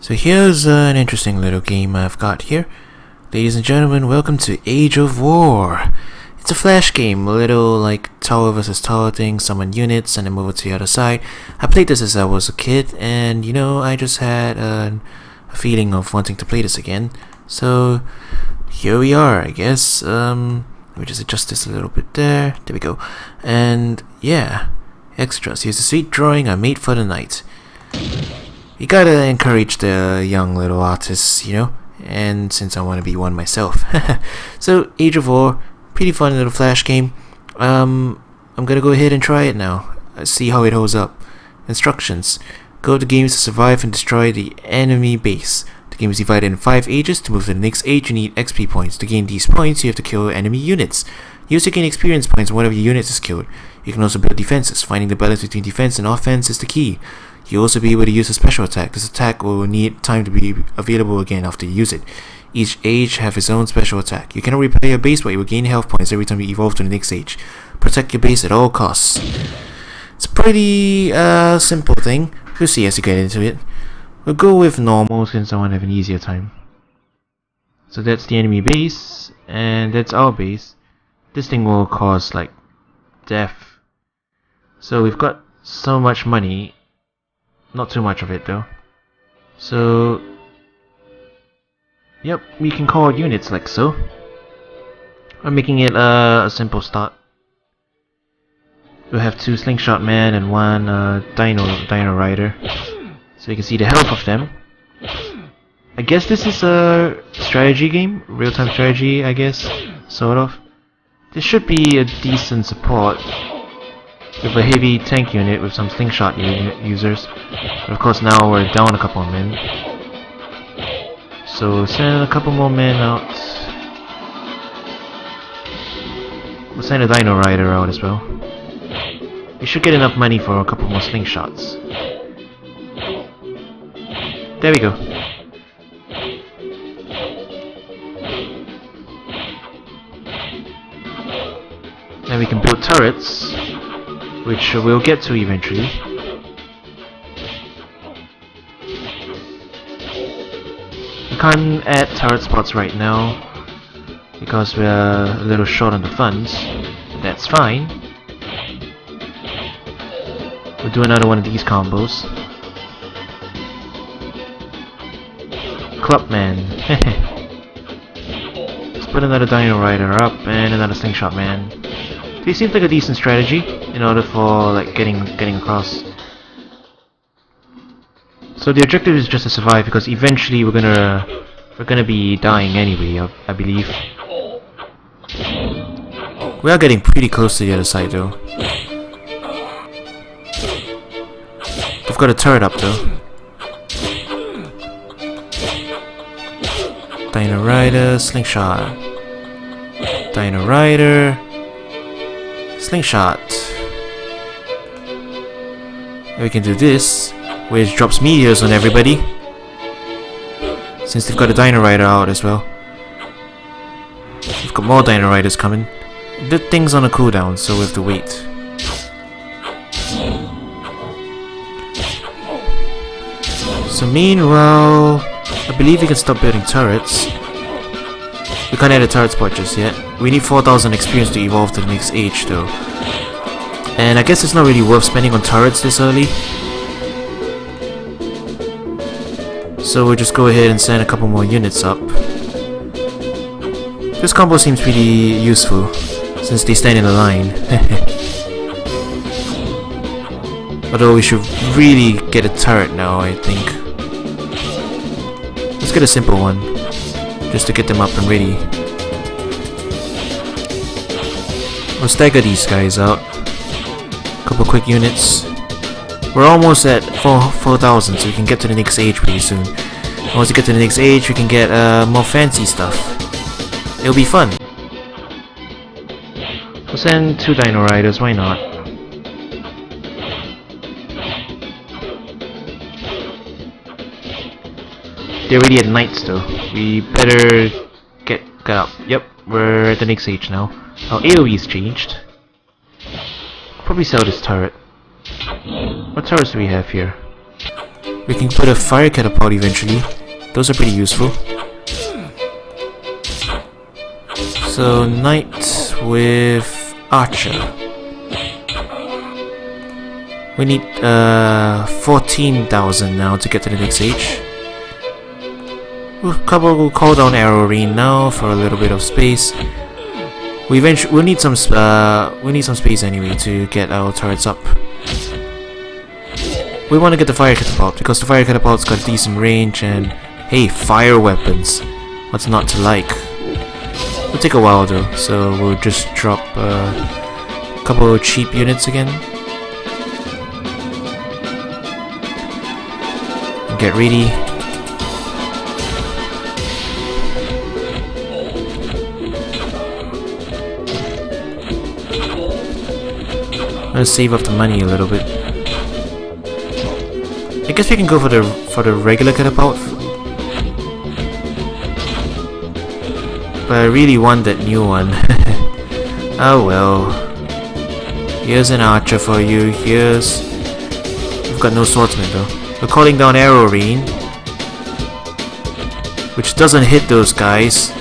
So here's an interesting little game I've got here. Ladies and gentlemen, welcome to Age of War. It's a flash game, a little like tower versus tower thing, summon units and then move it to the other side. I played this as I was a kid and I just had a feeling of wanting to play this again. So here we are, I guess. Let me just adjust this a little bit there. There we go. And yeah, extras. Here's a sweet drawing I made for the night. You gotta encourage the young little artists, and since I want to be one myself. So, Age of War, pretty fun little flash game. I'm gonna go ahead and try it now. See how it holds up. Instructions. Go to games to survive and destroy the enemy base. The game is divided in 5 ages. To move to the next age, you need XP points. To gain these points, you have to kill enemy units. You also gain experience points when one of your units is killed. You can also build defenses. Finding the balance between defense and offense is the key. You'll also be able to use a special attack. This attack will need time to be available again after you use it. Each age have its own special attack. You cannot replay your base, but you will gain health points every time you evolve to the next age. Protect your base at all costs. It's a pretty simple thing. We'll see as you get into it. We'll go with normal since I want to have an easier time. So that's the enemy base, and that's our base. This thing will cause like death. So we've got so much money. Not too much of it though. So yep, we can call out units like so. I'm making it a simple start. We'll have 2 slingshot men and 1 dino rider. So you can see the health of them. I guess this is a strategy game, real-time strategy, I guess, sort of. This should be a decent support with a heavy tank unit with some slingshot users. But of course now we're down a couple of men. So send a couple more men out. We'll send a dino rider out as well. We should get enough money for a couple more slingshots. There we go. Now we can build turrets, which we'll get to eventually. We can't add turret spots right now because we're a little short on the funds. That's fine. We'll do another one of these combos. Clubman. Let's put another dino rider up and another slingshot man. This seems like a decent strategy in order for like getting across. So the objective is just to survive because eventually we're gonna be dying anyway, I believe. We are getting pretty close to the other side though. We've got a turret up though. Dino rider, slingshot. Dino rider. Slingshot. We can do this, which drops meteors on everybody, since they've got a dino rider out as well. We've got more dino riders coming. The thing's on a cooldown, so we have to wait. So meanwhile, I believe we can stop building turrets. We can't add a turret spot just yet. We need 4,000 experience to evolve to the next age though. And I guess it's not really worth spending on turrets this early. So we'll just go ahead and send a couple more units up. This combo seems pretty useful, since they stand in a line. Although we should really get a turret now, I think. Let's get a simple one, just to get them up and ready. We'll stagger these guys out. Couple quick units. We're almost at 4,000, so we can get to the next age pretty soon. And once we get to the next age, we can get more fancy stuff. It'll be fun. We'll send 2 dino riders, why not? They're already at night still. We better get up. Yep, we're at the next age now. Our AoE's changed. Probably sell this turret. What turrets do we have here? We can put a fire catapult eventually. Those are pretty useful. So, knight with archer. We need 14,000 now to get to the next age. We'll call down arrow rain now for a little bit of space. We'll need some space anyway to get our turrets up. We want to get the fire catapult because the fire catapult's got decent range and hey, fire weapons. What's not to like? It'll take a while though, so we'll just drop a couple of cheap units again. Get ready. I'm gonna save up the money a little bit. I guess we can go for the regular catapult, but I really want that new one. Oh well. Here's an archer for you. We've got no swordsman though. We're calling down arrow rain, which doesn't hit those guys.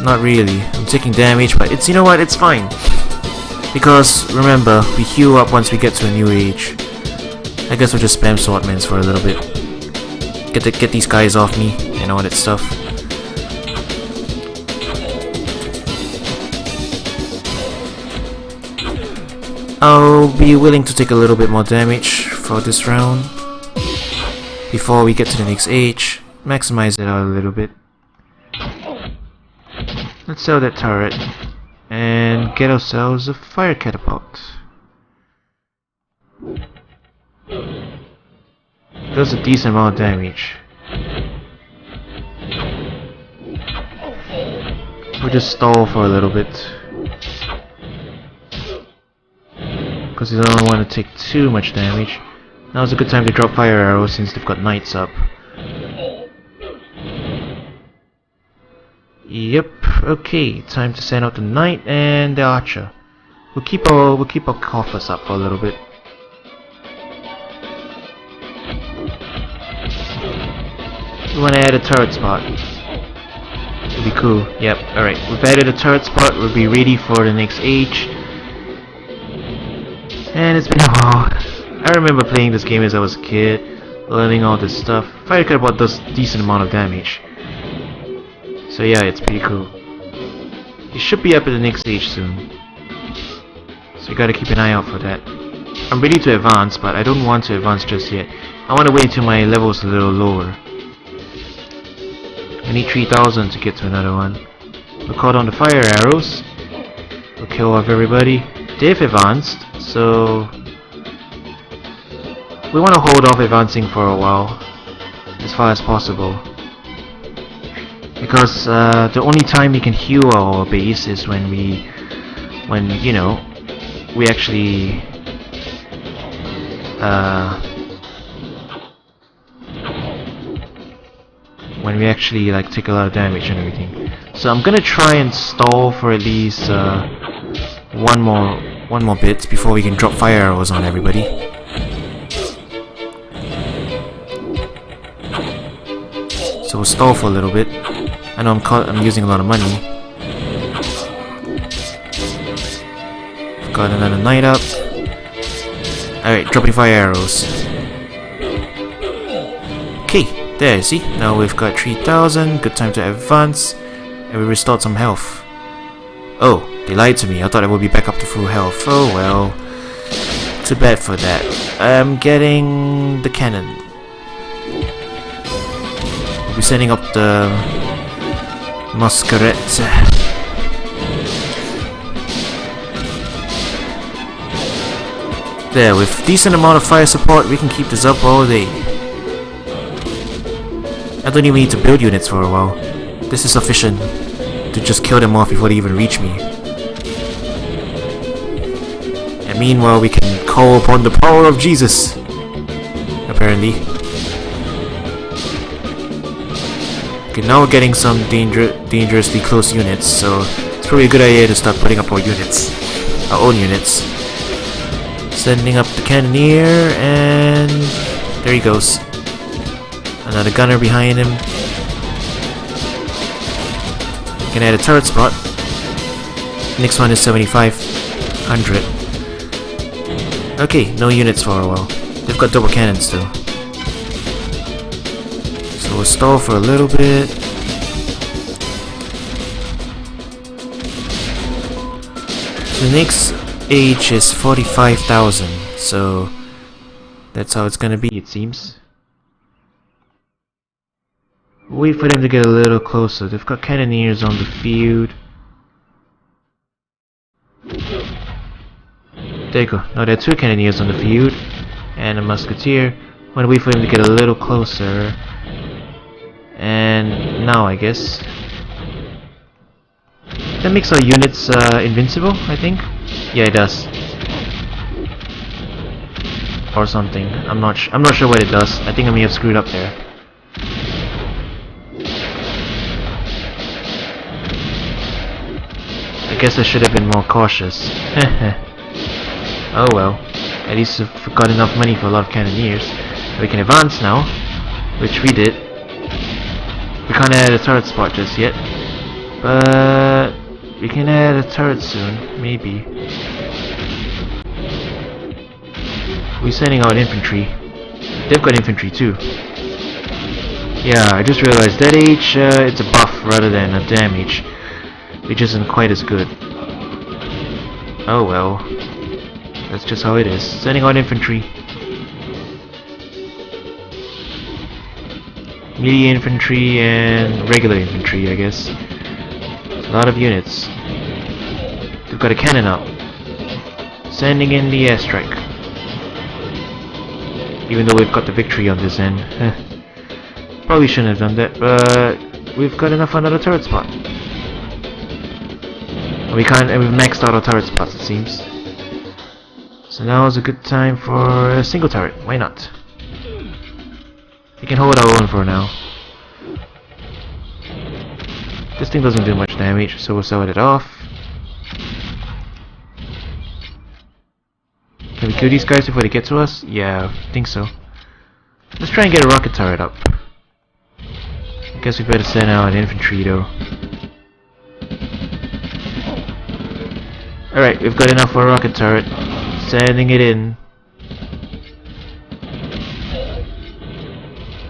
Not really. I'm taking damage, but it's, you know what? It's fine. Because remember, we heal up once we get to a new age. I guess we'll just spam swordmans for a little bit. Get these guys off me and all that stuff. I'll be willing to take a little bit more damage for this round before we get to the next age. Maximize it out a little bit. Let's sell that turret and get ourselves a fire catapult. Does a decent amount of damage. We'll just stall for a little bit because we don't want to take too much damage. Now's a good time to drop fire arrows since they've got knights up. Yep. Okay. Time to send out the knight and the archer. We'll keep our coffers up for a little bit. We want to add a turret spot. It'll be cool. Yep. Alright. We've added a turret spot. We'll be ready for the next age. And it's been a while. I remember playing this game as I was a kid, learning all this stuff. Fire catapult does a decent amount of damage. So yeah, it's pretty cool. It should be up at the next stage soon. So you gotta keep an eye out for that. I'm ready to advance, but I don't want to advance just yet. I want to wait until my level's a little lower. I need 3,000 to get to another one. We'll call down the fire arrows. We'll kill off everybody. They've advanced, so we want to hold off advancing for a while, as far as possible. Because the only time we can heal our base is when you know, we actually like take a lot of damage and everything. So I'm gonna try and stall for at least one more bit before we can drop fire arrows on everybody. So we'll stall for a little bit. I know I'm using a lot of money. Got another knight up. Alright, dropping fire arrows. Okay, there, see? Now we've got 3,000, good time to advance. And we restored some health. Oh, they lied to me. I thought I would be back up to full health. Oh well. Too bad for that. I'm getting the cannon. We'll be setting up the musket. There, with decent amount of fire support, we can keep this up all day. I don't even need to build units for a while. This is sufficient to just kill them off before they even reach me. And meanwhile, we can call upon the power of Jesus. Apparently. Okay, now we're getting some dangerously close units, so it's probably a good idea to start putting up our units. Our own units. Sending up the cannoneer and There he goes. Another gunner behind him. Can add a turret spot. Next one is 7,500. Okay, no units for a while. They've got double cannons though. So we'll stall for a little bit. So the next age is 45,000. So that's how it's gonna be, it seems. Wait for them to get a little closer. They've got cannoneers on the field. There you go. Now there are 2 cannoneers on the field and a musketeer. Want to wait for them to get a little closer. And now I guess that makes our units invincible, I think. Yeah, it does. Or something. I'm not sure what it does. I think I may have screwed up there. I guess I should have been more cautious. Oh well. At least we've got enough money for a lot of cannoneers. We can advance now, which we did. We can't add a turret spot just yet, but we can add a turret soon, maybe. We're sending out infantry. They've got infantry too. Yeah, I just realized that age, it's a buff rather than a damage, which isn't quite as good. Oh well. That's just how it is. Sending out infantry. Melee infantry and regular infantry, I guess. A lot of units. We've got a cannon up. Sending in the airstrike. Even though we've got the victory on this end. Probably shouldn't have done that, but we've got enough for another turret spot. We can't, and we've maxed out our turret spots, it seems. So now is a good time for a single turret. Why not? We can hold our own for now. This thing doesn't do much damage, so we'll sell it off. Can we kill these guys before they get to us? Yeah, I think so. Let's try and get a rocket turret up. I guess we better send out an infantry though. Alright, we've got enough for a rocket turret. Sending it in.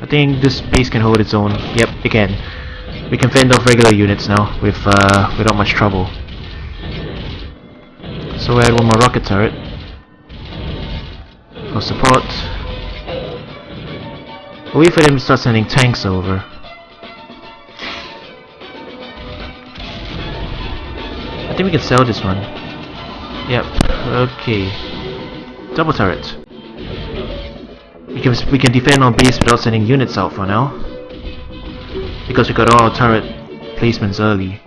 I think this base can hold its own. Yep, it can. We can fend off regular units now without much trouble. So we'll add one more rocket turret for support. We'll wait for them to start sending tanks over. I think we can sell this one. Yep. Okay. Double turret. We can defend our base without sending units out for now, because we got all our turret placements early.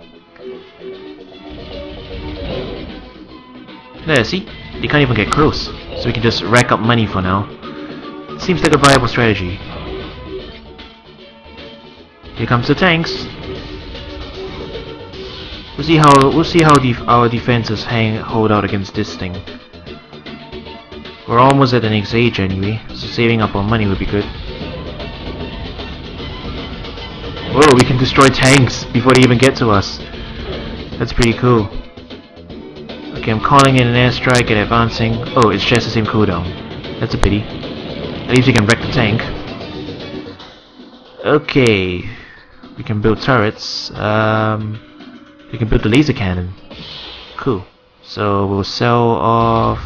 There, see? They can't even get close, so we can just rack up money for now. Seems like a viable strategy. Here comes the tanks. We'll see how our defenses hold out against this thing. We're almost at the next age anyway, so saving up our money would be good. Whoa, we can destroy tanks before they even get to us. That's pretty cool. Okay, I'm calling in an airstrike and advancing. Oh, it's just the same cooldown. That's a pity. At least we can wreck the tank. Okay, we can build turrets. We can build the laser cannon. Cool. So we'll sell off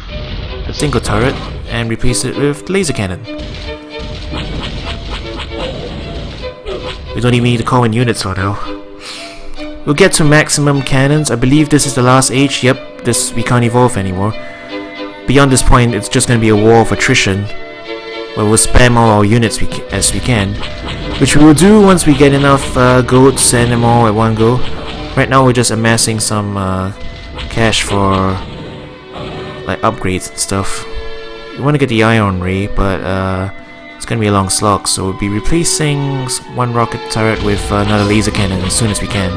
the single turret and replace it with the laser cannon. We don't even need to call in units for now. We'll get to maximum cannons. I believe this is the last age. Yep, we can't evolve anymore. Beyond this point, it's just gonna be a war of attrition, where we'll spam all our units as we can, which we will do once we get enough gold to send them all at one go. Right now we're just amassing some cash for like upgrades and stuff. We want to get the iron ray, but it's gonna be a long slog, so we'll be replacing one rocket turret with another laser cannon as soon as we can.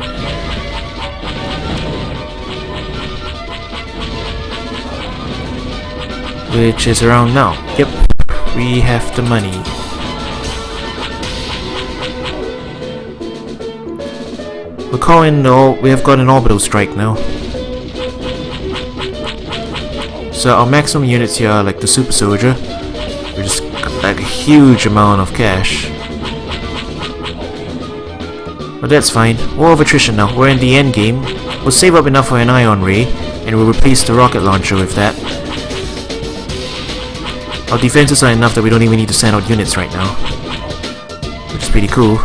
Which is around now. Yep. We have the money. We're calling we have got an orbital strike now. So our maximum units here are like the super soldier, which is like a huge amount of cash. But that's fine. War of attrition now. We're in the end game. We'll save up enough for an ion ray, and we'll replace the rocket launcher with that. Our defenses are enough that we don't even need to send out units right now, which is pretty cool.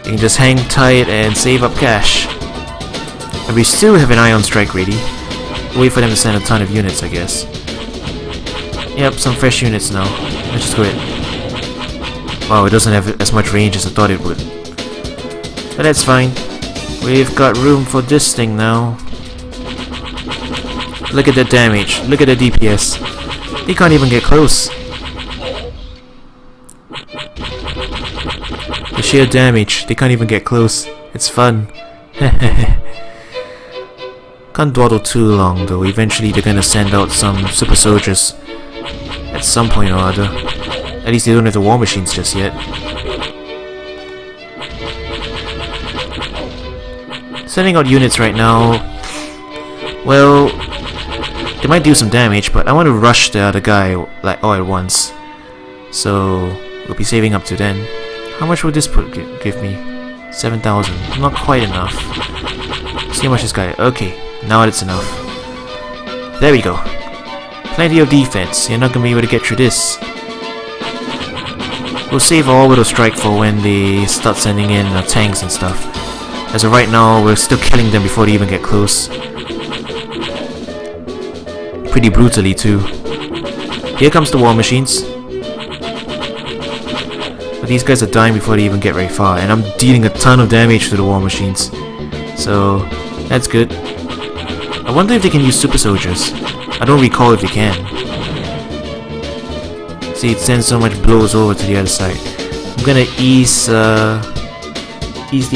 You can just hang tight and save up cash. And we still have an ion strike ready. Wait for them to send a ton of units, I guess. Yep, some fresh units now. Let's just go ahead. Wow, it doesn't have as much range as I thought it would. But that's fine. We've got room for this thing now. Look at the damage. Look at the DPS. They can't even get close. The sheer damage. They can't even get close. It's fun. Can't dawdle too long though. Eventually they're gonna send out some super soldiers. At some point or other. At least they don't have the war machines just yet. Sending out units right now, well, they might do some damage, but I want to rush the other guy like all at once. So we'll be saving up to then. How much would this give me? 7,000. Not quite enough. See how much this guy. Okay, now it's enough. There we go. Plenty of defense. You're not gonna be able to get through this. We'll save our orbital strike for when they start sending in tanks and stuff. As of right now, we're still killing them before they even get close. Pretty brutally too. Here comes the war machines. But these guys are dying before they even get very far, and I'm dealing a ton of damage to the war machines. So, that's good. I wonder if they can use super soldiers. I don't recall if they can. See, it sends so much blows over to the other side. I'm gonna ease the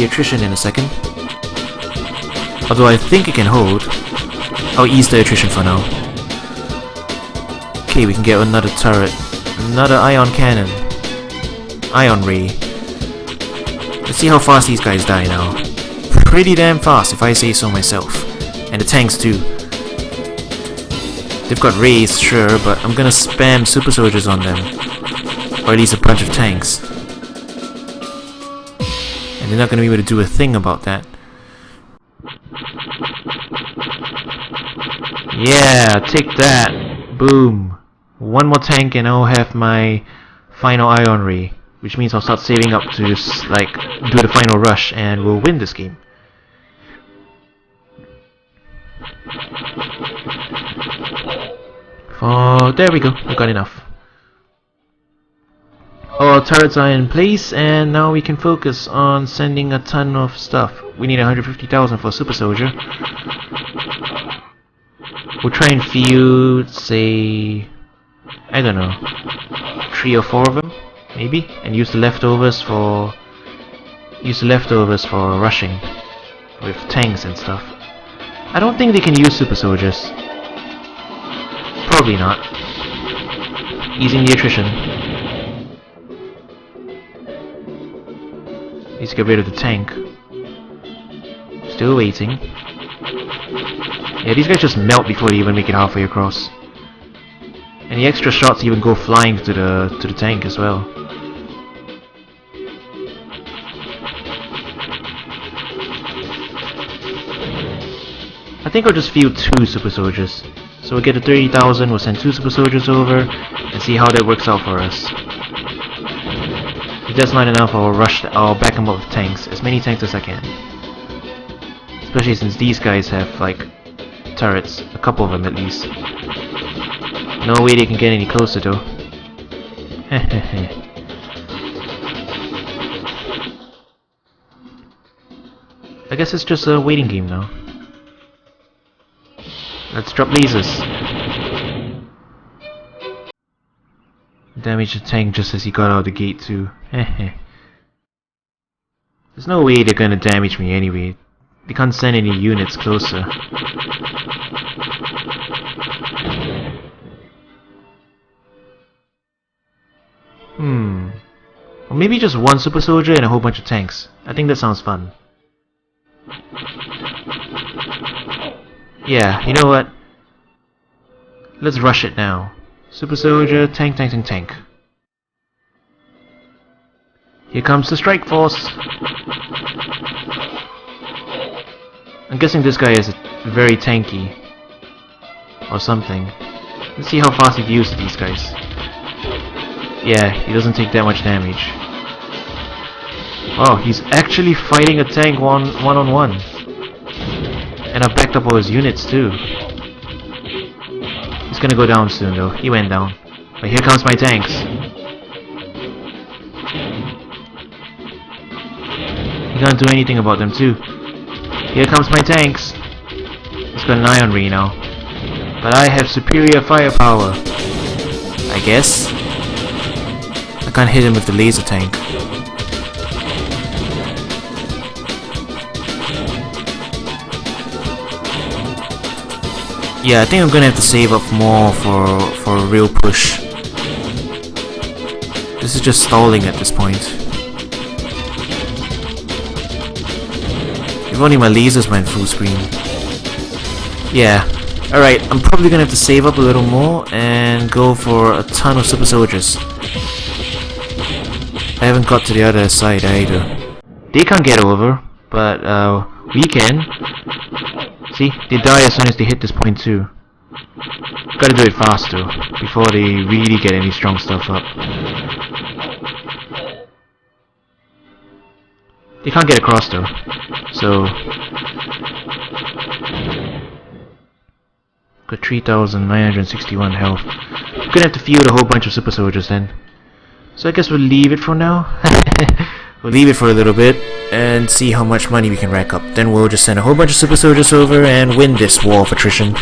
attrition in a second. Although I think it can hold. I'll ease the attrition for now. Okay, we can get another turret. Another ion cannon. Ion ray. Let's see how fast these guys die now. Pretty damn fast, if I say so myself. And the tanks too. They've got rays, sure, but I'm gonna spam super soldiers on them. Or at least a bunch of tanks. And they're not gonna be able to do a thing about that. Yeah, take that! Boom! One more tank and I'll have my final ion ray. Which means I'll start saving up to like do the final rush and we'll win this game. Oh, there we go. I got enough. All our turrets are in place, and now we can focus on sending a ton of stuff. We need 150,000 for a super soldier. We'll try and field, say, I don't know, 3 or 4 of them, maybe, and use the leftovers for rushing with tanks and stuff. I don't think they can use super soldiers. Probably not. Easing the attrition. Needs to get rid of the tank. Still waiting. Yeah, these guys just melt before they even make it halfway across. And the extra shots even go flying to the tank as well. I think I'll just field 2 super soldiers. So we'll get to 30,000, we'll send 2 super soldiers over, and see how that works out for us. If that's not enough, I'll back them up with tanks, as many tanks as I can. Especially since these guys have, like, turrets, a couple of them at least. No way they can get any closer though. I guess it's just a waiting game now. Let's drop lasers. Damage the tank just as he got out of the gate too. There's no way they're gonna damage me anyway. They can't send any units closer. Or maybe just one super soldier and a whole bunch of tanks. I think that sounds fun. Yeah, you know what? Let's rush it now. Super soldier, tank, tank, tank, tank. Here comes the strike force. I'm guessing this guy is very tanky. Or something. Let's see how fast he deals to these guys. Yeah, he doesn't take that much damage. Oh, he's actually fighting a tank one-on-one. And I've backed up all his units too. He's gonna go down soon though. He went down. But here comes my tanks. He can't do anything about them too. Here comes my tanks. He's got an iron ray now. But I have superior firepower. I guess. I can't hit him with the laser tank. Yeah, I think I'm gonna have to save up more for a real push. This is just stalling at this point. If only my lasers went full screen. Yeah. Alright, I'm probably gonna have to save up a little more and go for a ton of super soldiers. I haven't got to the other side either. They can't get over, but we can. See, they die as soon as they hit this point too. Gotta do it fast though, before they really get any strong stuff up. They can't get across though, so... Got 3,961 health. I'm gonna have to field a whole bunch of super soldiers then. So I guess we'll leave it for now. We'll leave it for a little bit and see how much money we can rack up. Then we'll just send a whole bunch of super soldiers over and win this war of attrition.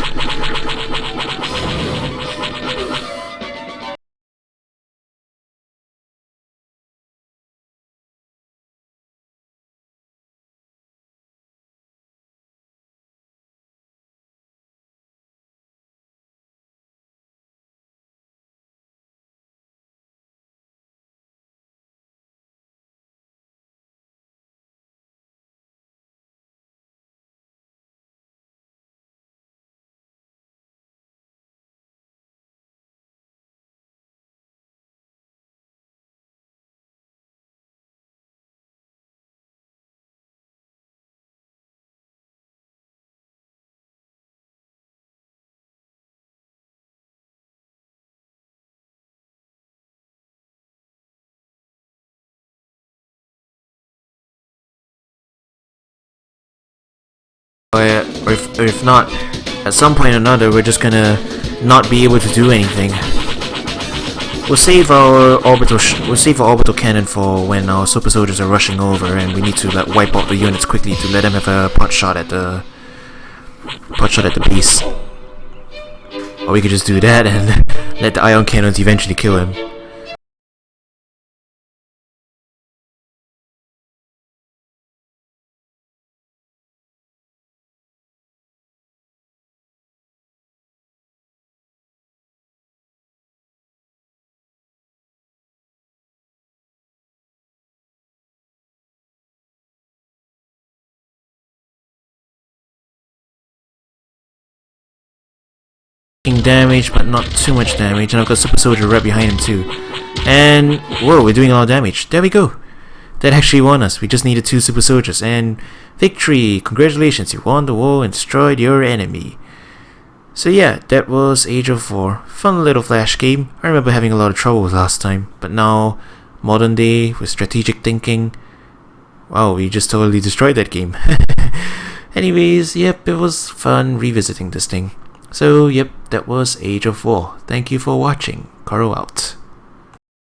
Or if not, at some point or another, we're just gonna not be able to do anything. We'll save our orbital cannon for when our super soldiers are rushing over, and we need to like wipe out the units quickly to let them have a pot shot at the base. Or we could just do that and let the ion cannons eventually kill him. Damage, but not too much damage, and I've got Super Soldier right behind him too. And whoa, we're doing a lot of damage. There we go. That actually won us. We just needed 2 Super Soldiers, and victory! Congratulations, you won the war and destroyed your enemy. So yeah, that was Age of War. Fun little flash game. I remember having a lot of trouble with last time, but now, modern day, with strategic thinking, wow, we just totally destroyed that game. Anyways, yep, it was fun revisiting this thing. So, yep, that was Age of War. Thank you for watching. Coro out.